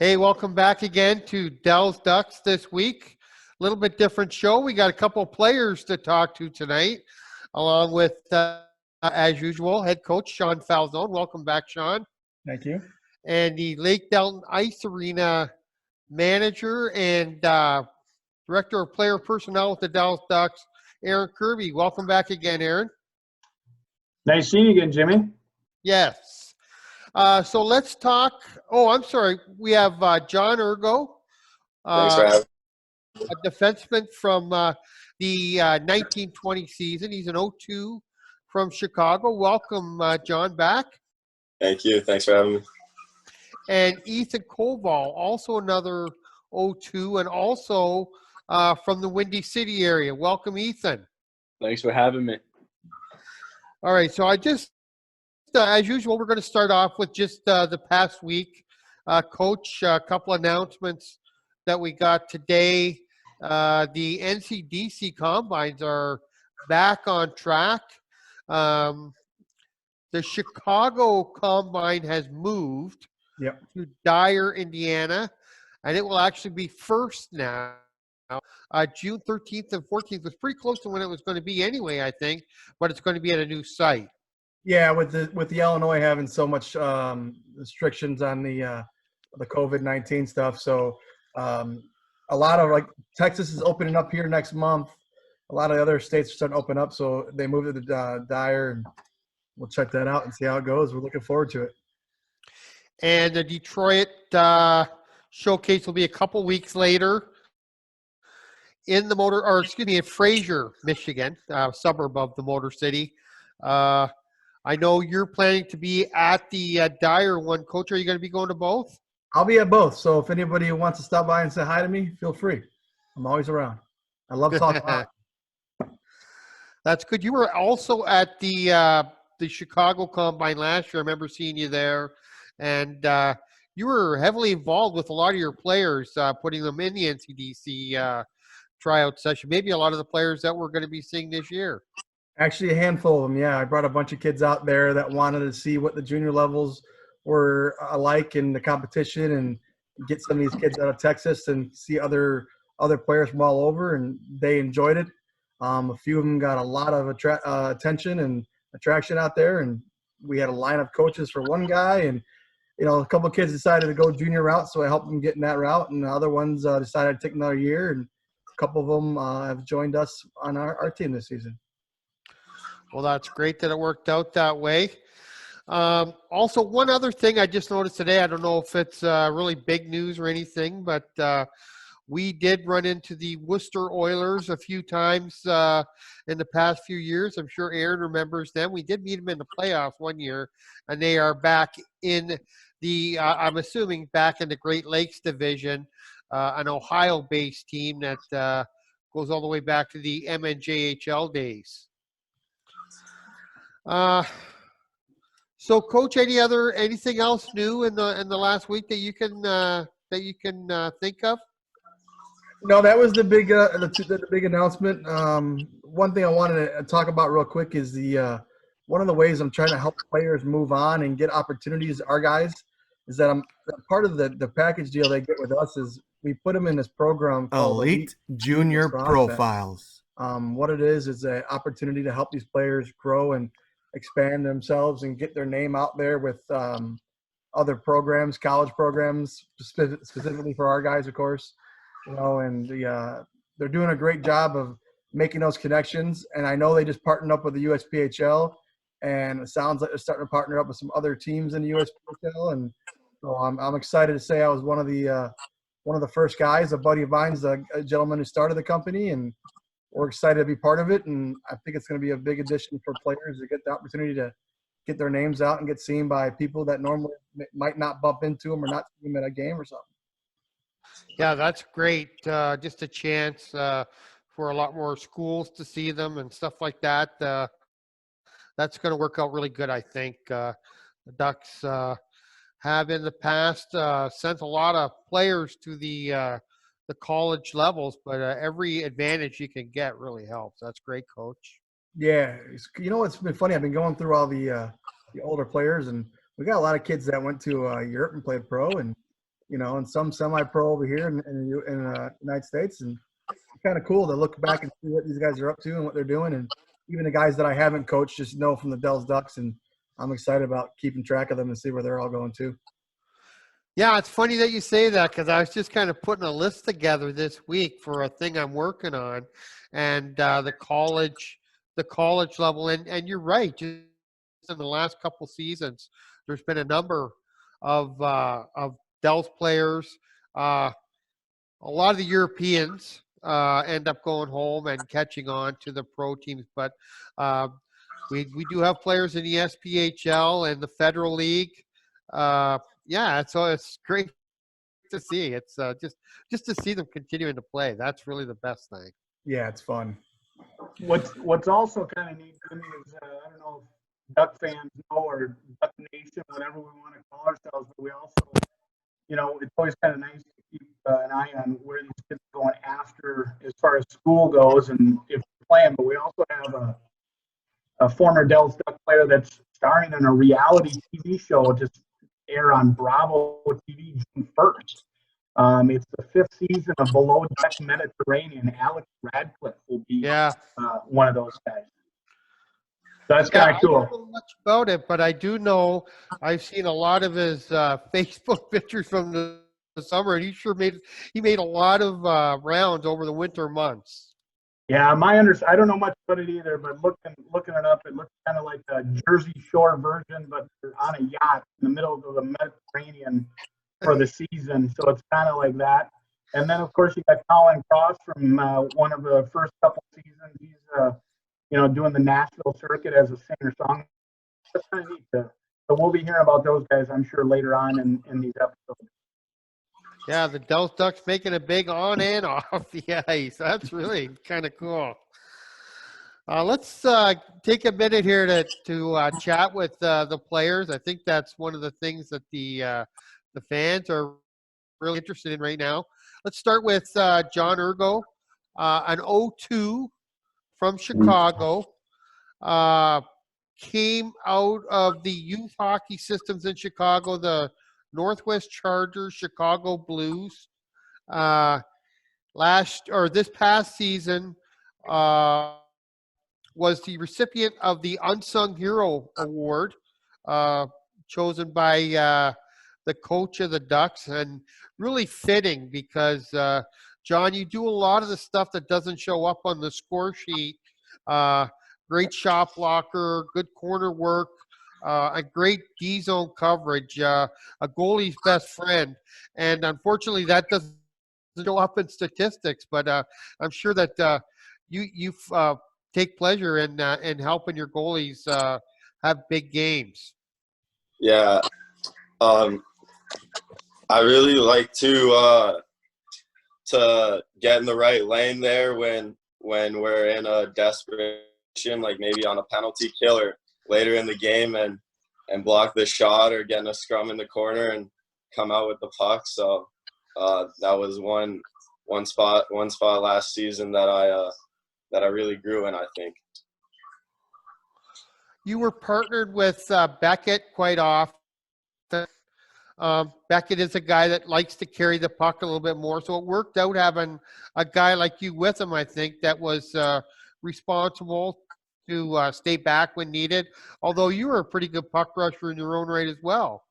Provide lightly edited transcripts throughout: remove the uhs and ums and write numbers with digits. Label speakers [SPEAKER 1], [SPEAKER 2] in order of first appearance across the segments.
[SPEAKER 1] Hey, welcome back again to Dell's Ducks this week. A little bit different show. We got a couple of players to talk to tonight, along with, as usual, head coach Sean Falzone. Welcome back, Sean.
[SPEAKER 2] Thank you.
[SPEAKER 1] And the Lake Delton Ice Arena manager and director of player personnel with the Dallas Ducks, Aaron Kirby. Welcome back again, Aaron.
[SPEAKER 3] Nice seeing you again, Jimmy.
[SPEAKER 1] Yes. So let's talk. Oh, I'm sorry. We have John Urgo,
[SPEAKER 4] Thanks for having me.
[SPEAKER 1] a defenseman from the 1920 season. He's an 0-2 from Chicago. Welcome, John, back.
[SPEAKER 4] Thank you. Thanks for having me.
[SPEAKER 1] And Ethan Koval, also another 0-2, and also from the Windy City area. Welcome, Ethan.
[SPEAKER 5] Thanks for having me.
[SPEAKER 1] All right, so I just, as usual, we're going to start off with just the past week. Coach, a couple announcements that we got today. The NCDC combines are back on track. The Chicago combine has moved to Dyer, Indiana, and it will actually be first now. June 13th and 14th was pretty close to when it was going to be anyway, I think, but it's going to be at a new site.
[SPEAKER 2] Yeah, with the Illinois having so much restrictions on the COVID-19 stuff, so a lot of, like, Texas is opening up here next month. A lot of other states are starting to open up, so they moved it to Dyer, and we'll check that out and see how it goes. We're looking forward to it.
[SPEAKER 1] And the Detroit showcase will be a couple weeks later in in Fraser, Michigan, suburb of the Motor City. I know you're planning to be at the Dyer one. Coach, are you going to be going to both?
[SPEAKER 2] I'll be at both, so if anybody wants to stop by and say hi to me, feel free. I'm always around. I love talking about it.
[SPEAKER 1] That's good. You were also at the Chicago Combine last year. I remember seeing you there, and you were heavily involved with a lot of your players, putting them in the NCDC tryout session. Maybe a lot of the players that we're going to be seeing this year.
[SPEAKER 2] Actually, a handful of them, yeah. I brought a bunch of kids out there that wanted to see what the junior levels were like in the competition and get some of these kids out of Texas and see other players from all over, and they enjoyed it. A few of them got a lot of attention and attraction out there, and we had a line of coaches for one guy, and a couple of kids decided to go junior route, so I helped them get in that route, and the other ones decided to take another year, and a couple of them have joined us on our team this season.
[SPEAKER 1] Well, that's great that it worked out that way. Also, one other thing I just noticed today, I don't know if it's really big news or anything, but we did run into the Worcester Oilers a few times in the past few years. I'm sure Aaron remembers them. We did meet them in the playoffs one year, and they are back in the, I'm assuming, back in the Great Lakes Division, an Ohio-based team that goes all the way back to the MNJHL days. So, Coach, anything else new in the last week that you can think of?
[SPEAKER 2] No, that was the big announcement. One thing I wanted to talk about real quick is one of the ways I'm trying to help players move on and get opportunities. Our guys is that I'm part of the package deal they get with us is we put them in this program called
[SPEAKER 6] Elite Junior Profiles.
[SPEAKER 2] What it is an opportunity to help these players grow and expand themselves and get their name out there with other programs, college programs, specifically for our guys, of course. And they're doing a great job of making those connections. And I know they just partnered up with the USPHL, and it sounds like they're starting to partner up with some other teams in the USPHL. And so I'm excited to say I was one of the first guys. A buddy of mine's a gentleman who started the company, and we're excited to be part of it, and I think it's going to be a big addition for players to get the opportunity to get their names out and get seen by people that normally might not bump into them or not see them at a game or something.
[SPEAKER 1] Yeah, that's great. Just a chance for a lot more schools to see them and stuff like that. That's going to work out really good, I think. The Ducks have in the past sent a lot of players to the college levels, but every advantage you can get really helps. That's great, Coach.
[SPEAKER 2] Yeah, it's been funny. I've been going through all the older players, and we got a lot of kids that went to Europe and played pro, and and some semi-pro over here in United States. And it's kind of cool to look back and see what these guys are up to and what they're doing. And even the guys that I haven't coached just know from the Dells Ducks, and I'm excited about keeping track of them and see where they're all going to.
[SPEAKER 1] Yeah, it's funny that you say that because I was just kind of putting a list together this week for a thing I'm working on, and the college level. And you're right. Just in the last couple seasons, there's been a number of Dells players. A lot of the Europeans end up going home and catching on to the pro teams, but we do have players in the SPHL and the Federal League. Yeah, so it's great to see. It's just to see them continuing to play. That's really the best thing.
[SPEAKER 2] Yeah, it's fun.
[SPEAKER 3] What's also kind of neat to me is I don't know if Duck fans know, or Duck Nation, whatever we want to call ourselves, but we also, it's always kind of nice to keep an eye on where these kids are going after as far as school goes and if they're playing. But we also have a former Dells Duck player that's starring in a reality TV show just air on Bravo TV June 1st. It's the 5th season of Below Deck Mediterranean. Alex Radcliffe will be one of those guys. So that's kind of cool.
[SPEAKER 1] I don't know much about it, but I do know I've seen a lot of his Facebook pictures from the summer, and he made a lot of rounds over the winter months.
[SPEAKER 3] Yeah, I don't know much about it either, but looking it up, it looks kind of like a Jersey Shore version, but on a yacht in the middle of the Mediterranean for the season. So it's kind of like that. And then, of course, you got Colin Cross from one of the first couple seasons. He's, doing the Nashville circuit as a singer-songwriter. That's kind of neat. So we'll be hearing about those guys, I'm sure, later on in these episodes.
[SPEAKER 1] Yeah, the Dells Ducks making it big on and off the ice. That's really kind of cool. Let's take a minute here to chat with the players. I think that's one of the things that the fans are really interested in right now. Let's start with John Urgo, an 0-2 from Chicago. Came out of the youth hockey systems in Chicago, the Northwest Chargers, Chicago Blues. This past season was the recipient of the Unsung Hero Award, chosen by the coach of the Ducks, and really fitting because, John, you do a lot of the stuff that doesn't show up on the score sheet. Great shot blocker, good corner work, a great D-zone coverage, a goalie's best friend. And unfortunately, that doesn't show up in statistics, but I'm sure that you take pleasure in helping your goalies have big games.
[SPEAKER 4] Yeah. I really like to get in the right lane there when we're in a desperation, like maybe on a penalty kill or later in the game, and block the shot or get in a scrum in the corner and come out with the puck. So that was one spot last season that I really grew in, I think.
[SPEAKER 1] You were partnered with Beckett quite often. Beckett is a guy that likes to carry the puck a little bit more, so it worked out having a guy like you with him, I think, that was responsible to stay back when needed, although you were a pretty good puck rusher in your own right as well.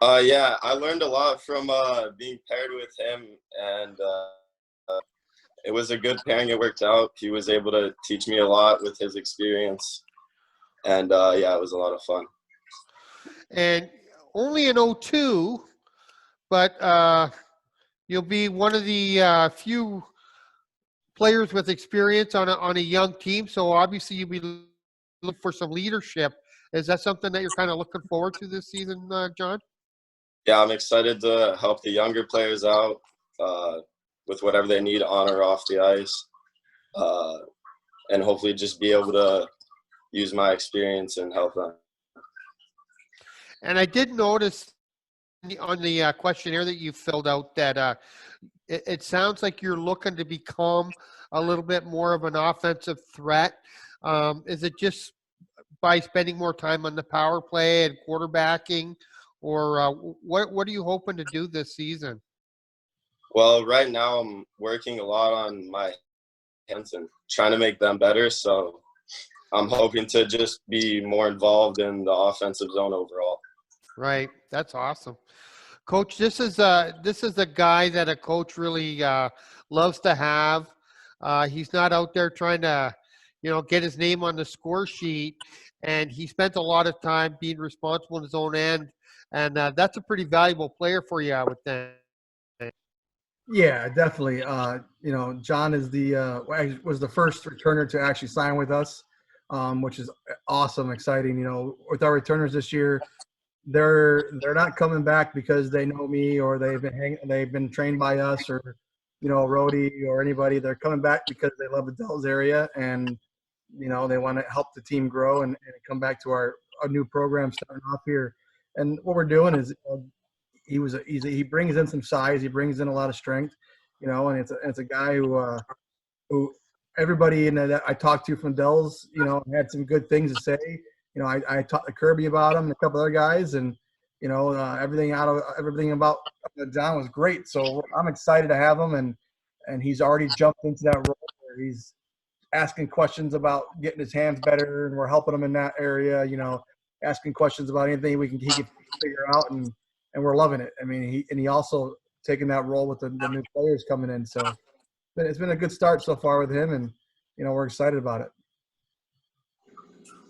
[SPEAKER 4] Yeah, I learned a lot from being paired with him, and it was a good pairing. It worked out. He was able to teach me a lot with his experience, and yeah, it was a lot of fun.
[SPEAKER 1] And only an 0-2, but you'll be one of the few players with experience on a young team. So obviously you'll be looking for some leadership. Is that something that you're kind of looking forward to this season, John?
[SPEAKER 4] Yeah, I'm excited to help the younger players out with whatever they need on or off the ice, and hopefully just be able to use my experience and help them.
[SPEAKER 1] And I did notice on the questionnaire that you filled out that it sounds like you're looking to become a little bit more of an offensive threat. Is it just by spending more time on the power play and quarterbacking, or what are you hoping to do this season?
[SPEAKER 4] Well, right now I'm working a lot on my hands and trying to make them better. So I'm hoping to just be more involved in the offensive zone overall.
[SPEAKER 1] Right, that's awesome, Coach. This is a guy that a coach really loves to have. He's not out there trying to, get his name on the score sheet, and he spent a lot of time being responsible in his own end, and that's a pretty valuable player for you, I would think.
[SPEAKER 2] Yeah, definitely. John is was the first returner to actually sign with us, which is awesome, exciting. With our returners this year, they're not coming back because they know me or they've been trained by us or Rhodey or anybody. They're coming back because they love the Dells area and they want to help the team grow and come back to our new program starting off here. And what we're doing is he brings in some size, he brings in a lot of strength, and it's a guy who everybody that I talked to from Dells, had some good things to say. I talked to Kirby about him and a couple other guys, and everything about John was great. So I'm excited to have him, and he's already jumped into that role where he's asking questions about getting his hands better, and we're helping him in that area. Asking questions about anything he can figure out, and we're loving it. I mean, he also taking that role with the new players coming in. So it's been a good start so far with him, and we're excited about it.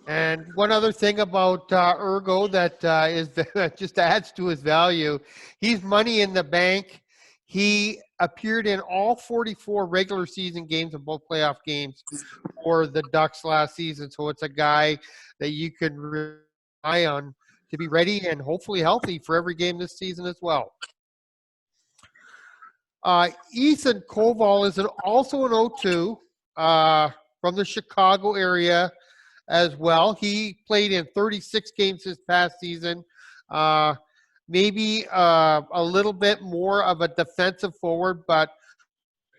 [SPEAKER 1] And one other thing about Urgo that just adds to his value, he's money in the bank. He appeared in all 44 regular season games and both playoff games for the Ducks last season. So it's a guy that you can rely on to be ready and hopefully healthy for every game this season as well. Ethan Koval is also an O2 from the Chicago area as well. He played in 36 games this past season. Maybe a little bit more of a defensive forward, but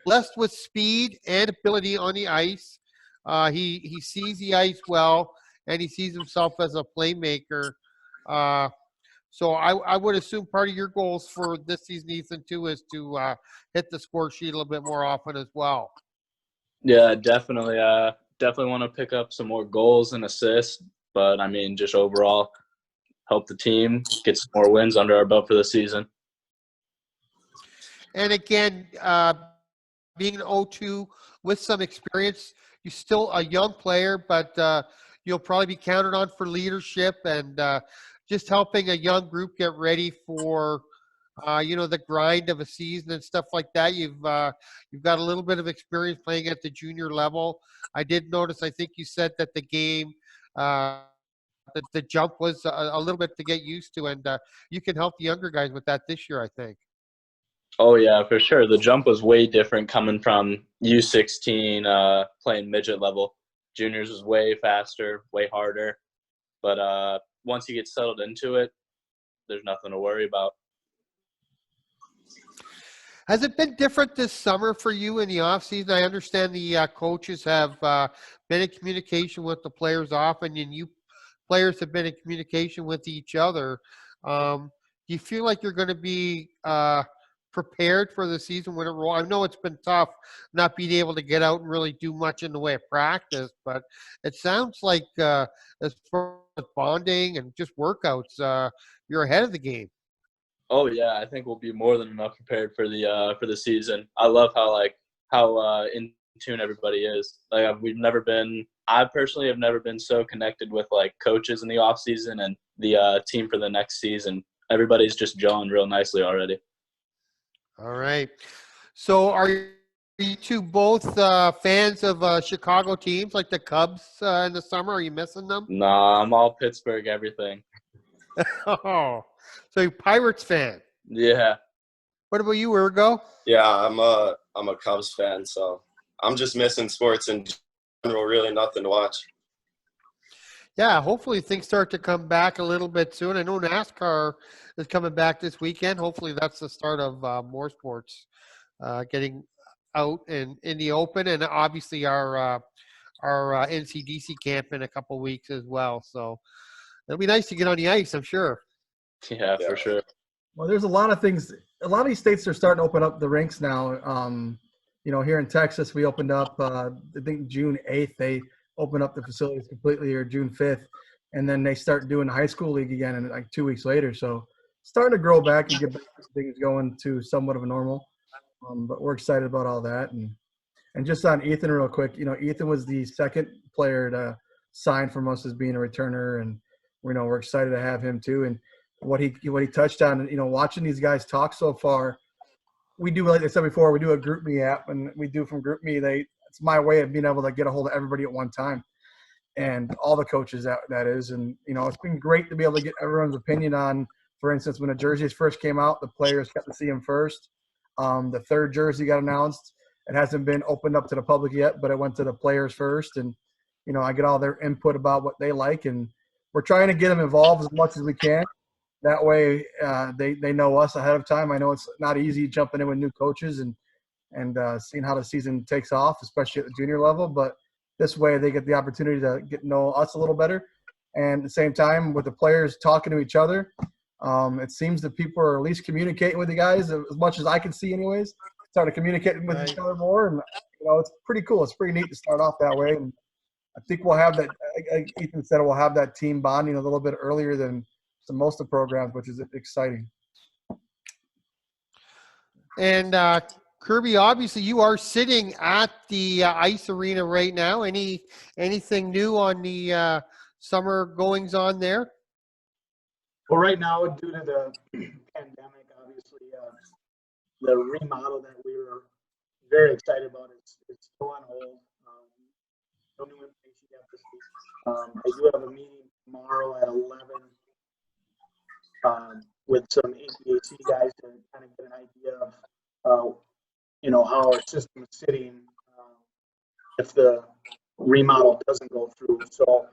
[SPEAKER 1] blessed with speed and ability on the ice. He sees the ice well, and he sees himself as a playmaker. So I would assume part of your goals for this season, Ethan, too, is to hit the score sheet a little bit more often as well.
[SPEAKER 5] Yeah, definitely. Definitely want to pick up some more goals and assists, but I mean, just overall help the team get some more wins under our belt for the season.
[SPEAKER 1] And again, being an O2 with some experience, you're still a young player, but you'll probably be counted on for leadership and just helping a young group get ready for the grind of a season and stuff like that. You've got a little bit of experience playing at the junior level. I did notice, I think you said that the game, the jump was a little bit to get used to, and you can help the younger guys with that this year, I think.
[SPEAKER 5] Oh, yeah, for sure. The jump was way different coming from U16 playing midget level. Juniors was way faster, way harder. But once you get settled into it, there's nothing to worry about.
[SPEAKER 1] Has it been different this summer for you in the offseason? I understand the coaches have been in communication with the players often, and you players have been in communication with each other. Do you feel like you're going to be prepared for the season when it rolls? I know it's been tough not being able to get out and really do much in the way of practice, but it sounds like as far as bonding and just workouts, you're ahead of the game.
[SPEAKER 5] Oh yeah, I think we'll be more than enough prepared for the season. I love how in tune everybody is. Like I personally have never been so connected with like coaches in the off season and the team for the next season. Everybody's just gelling real nicely already.
[SPEAKER 1] All right. So are you two both fans of Chicago teams like the Cubs in the summer? Are you missing them?
[SPEAKER 5] Nah, I'm all Pittsburgh everything.
[SPEAKER 1] Oh, so you're Pirates fan.
[SPEAKER 5] Yeah.
[SPEAKER 1] What about you, Urgo?
[SPEAKER 4] Yeah, I'm a Cubs fan, so I'm just missing sports in general. Really, nothing to watch.
[SPEAKER 1] Yeah, hopefully things start to come back a little bit soon. I know NASCAR is coming back this weekend. Hopefully that's the start of more sports getting out in the open, and obviously our NCDC camp in a couple weeks as well. So it'll be nice to get on the ice, I'm sure.
[SPEAKER 5] Yeah,
[SPEAKER 4] Yeah.
[SPEAKER 5] for sure.
[SPEAKER 2] Well, there's a lot of things. A lot of these states are starting to open up the rinks now. Here in Texas, we opened up, I think June 8th, they opened up the facilities completely, or June 5th. And then they start doing the high school league again and like 2 weeks later. So starting to grow back and get back to things going to somewhat of a normal. But we're excited about all that. And just on Ethan real quick, Ethan was the second player to sign from us as being a returner. And, we're excited to have him too. And what he touched on, watching these guys talk so far, we do, like I said before, we do a group me app, and we do from group me. It's my way of being able to get a hold of everybody at one time, and all the coaches that is. And it's been great to be able to get everyone's opinion on. For instance, when the jerseys first came out, the players got to see them first. The third jersey got announced. It hasn't been opened up to the public yet, but it went to the players first, and I get all their input about what they like, and we're trying to get them involved as much as we can. That way, they know us ahead of time. I know it's not easy jumping in with new coaches and seeing how the season takes off, especially at the junior level. But this way, they get the opportunity to get to know us a little better. And at the same time, with the players talking to each other, it seems that people are at least communicating with the guys as much as I can see, anyways. Starting to communicate with each other more, and it's pretty cool. It's pretty neat to start off that way. And I think we'll have that. Like Ethan said, we'll have that team bonding a little bit earlier than most of the programs, which is exciting.
[SPEAKER 1] And Kirby, obviously you are sitting at the ice arena right now. Anything new on the summer goings on there?
[SPEAKER 3] Well, right now, due to the pandemic, obviously, the remodel that we were very excited about is still on hold. No new information yet this week. I do have a meeting tomorrow at 11 with some HVAC guys to kind of get an idea of, how our system is sitting if the remodel doesn't go through. So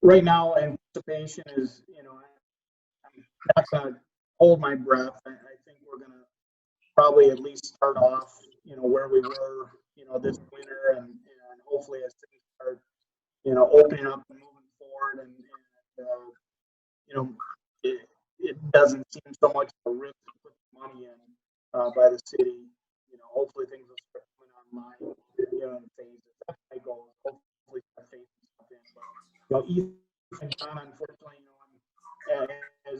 [SPEAKER 3] right now, anticipation is, I'm not going to hold my breath. I think we're going to probably at least start off, where we were, this winter, and hopefully as things start, opening up and moving forward, and it doesn't seem so much of a risk to put money in by the city. Hopefully things will start coming online, in phases. That's my goal. Hopefully start phasing stuff in. But, Ethan and John, unfortunately, as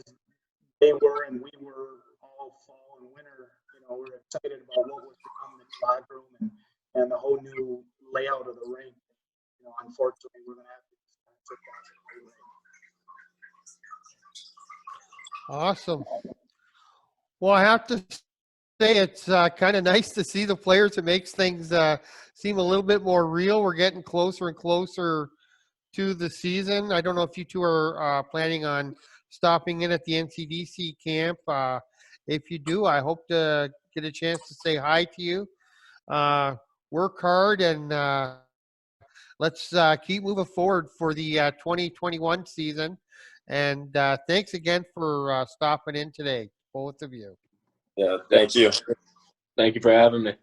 [SPEAKER 3] they were and we were all fall and winter, we're excited about what was to come in the locker room and the whole new layout of the rink. Unfortunately, we're going to have to just kind of sit back and wait.
[SPEAKER 1] Awesome. Well, I have to say it's kind of nice to see the players. It makes things seem a little bit more real. We're getting closer and closer to the season. I don't know if you two are planning on stopping in at the NCDC camp. If you do, I hope to get a chance to say hi to you. Work hard, and let's keep moving forward for the 2021 season. And thanks again for stopping in today, both of you.
[SPEAKER 4] Yeah, thank you.
[SPEAKER 5] Thank you for having me.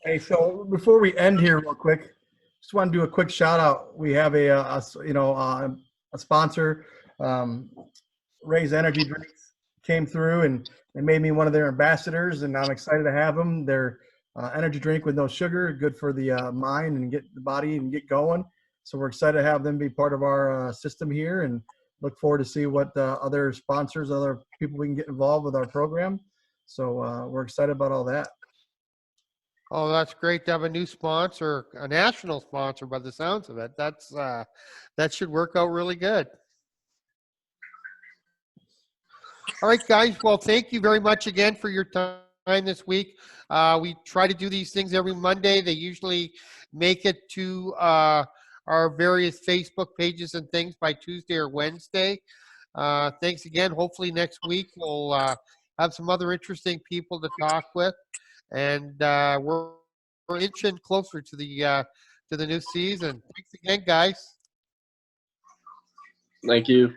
[SPEAKER 2] Hey, so before we end here real quick, just want to do a quick shout out. We have a sponsor, Raze Energy drinks came through, and they made me one of their ambassadors, and I'm excited to have them. They're energy drink with no sugar, good for the mind and get the body and get going. So we're excited to have them be part of our system here, and look forward to see what other sponsors, other people we can get involved with our program. So we're excited about all that.
[SPEAKER 1] Oh, that's great to have a new sponsor, a national sponsor by the sounds of it. That's that should work out really good. All right, guys. Well, thank you very much again for your time this week. We try to do these things every Monday. They usually make it to our various Facebook pages and things by Tuesday or Wednesday. Thanks again. Hopefully next week we'll have some other interesting people to talk with, and we're inching closer to the new season. Thanks again, guys.
[SPEAKER 5] Thank you.